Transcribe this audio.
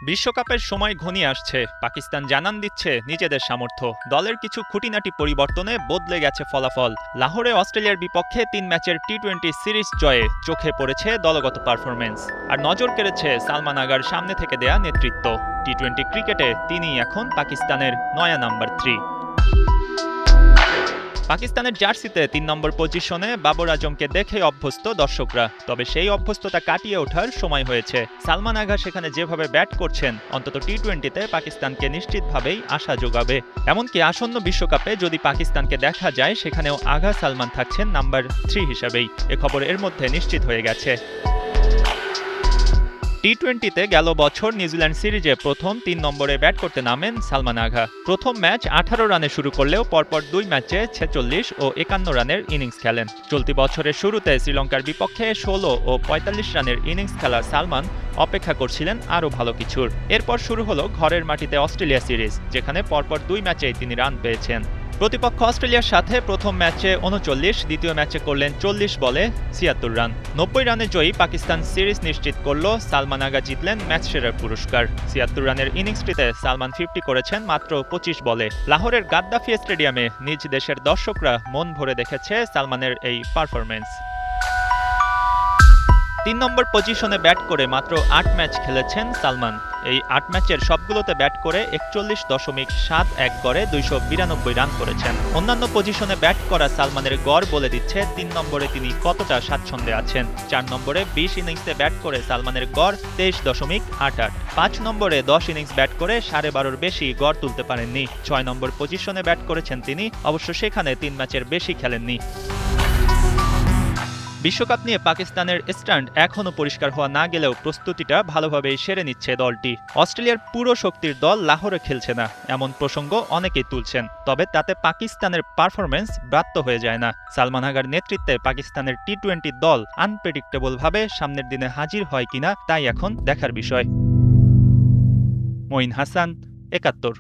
বিশ্বকাপের সময় ঘনিয়ে আসছে, পাকিস্তান জানান দিচ্ছে নিজেদের সামর্থ্য। দলের কিছু খুঁটিনাটি পরিবর্তনে বদলে গেছে ফলাফল। লাহোরে অস্ট্রেলিয়ার বিপক্ষে ৩ ম্যাচের টি-20 সিরিজ জয়ে চোখে পড়েছে দলগত পারফরম্যান্স। আর নজর কেড়েছে সালমান আগার সামনে থেকে দেয়া নেতৃত্ব। টি-20 ক্রিকেটে তিনিই এখন পাকিস্তানের নয়া নাম্বার 3। পাকিস্তানের জার্সিতে ৩ নম্বর পজিশনে বাবর আজমকে দেখে অভ্যস্ত দর্শকরা, তবে সেই অভ্যস্ততা কাটিয়ে ওঠার সময় হয়েছে। সালমান আগা সেখানে যেভাবে ব্যাট করছেন, অন্তত টি-20তে পাকিস্তানকে নিশ্চিতভাবেই আশা যোগাবে। এমনকি আসন্ন বিশ্বকাপে যদি পাকিস্তানকে দেখা যায়, সেখানেও আগা সালমান থাকছেন নাম্বার 3 হিসেবেই। এ খবর এর মধ্যে নিশ্চিত হয়ে গেছে। টি-20তে গেল বছর নিউজিল্যান্ড সিরিজে প্রথম ৩ নম্বরে ব্যাট করতে নামেন সালমান আগা। প্রথম ম্যাচ ১৮ রানে শুরু করলেও পরপর ২ ম্যাচে ৪৬ ও ৫১ রানের ইনিংস খেলেন। চলতি বছরের শুরুতে শ্রীলঙ্কার বিপক্ষে ১৬ ও ৪৫ রানের ইনিংস খেলা সালমান অপেক্ষা করছিলেন আরও ভালো কিছুর। এরপর শুরু হলো ঘরের মাটিতে অস্ট্রেলিয়া সিরিজ, যেখানে পরপর ২ ম্যাচেই তিনি রান পেয়েছেন। প্রতিপক্ষ অস্ট্রেলিয়ার সাথে প্রথম ম্যাচে ৩৯, দ্বিতীয় ম্যাচে করলেন ৪০ বলে ৭৬ রান। ৯০ রানে জয়ী পাকিস্তান সিরিজ নিশ্চিত করল। সালমান আগা জিতলেন ম্যাচ সেরার পুরস্কার। ৭৬ রানের ইনিংসটিতে সালমান 50 করেছেন মাত্র ২৫ বলে। লাহোরের গাদ্দাফি স্টেডিয়ামে নিজ দেশের দর্শকরা মন ভরে দেখেছে সালমানের এই পারফরম্যান্স। ৩ নম্বর পজিশনে ব্যাট করে মাত্র ৮ ম্যাচ খেলেছেন সালমান। এই ৮ ম্যাচের সবগুলোতে ব্যাট করে ৪১.৭১ গড়ে ২৯২ রান করেছেন। অন্যান্য পজিশনে ব্যাট করা সালমানের গড় বলে দিচ্ছে ৩ নম্বরে তিনি কতটা স্বাচ্ছন্দ্যে আছেন। ৪ নম্বরে ২০ ইনিংসে ব্যাট করে সালমানের গড় ২৩.৮৮। ৫ নম্বরে ১০ ইনিংস ব্যাট করে ১২.৫-এর বেশি গড় তুলতে পারেননি। ৬ নম্বর পজিশনে ব্যাট করেছেন তিনি, অবশ্য সেখানে ৩ ম্যাচের বেশি খেলেননি। বিশ্বকাপ নিয়ে পাকিস্তানের স্ট্যান্ড এখনও পরিষ্কার হওয়া না গেলেও প্রস্তুতিটা ভালোভাবেই সেরে নিচ্ছে দলটি। অস্ট্রেলিয়ার পুরো শক্তির দল লাহোরে খেলছে না, এমন প্রসঙ্গ অনেকেই তুলছেন। তবে তাতে পাকিস্তানের পারফরম্যান্স ব্রাত্য হয়ে যায় না। সালমান আগার নেতৃত্বে পাকিস্তানের টি-20 দল আনপ্রেডিক্টেবলভাবে সামনের দিনে হাজির হয় কিনা তাই এখন দেখার বিষয়। মঈন হাসান, ৭১।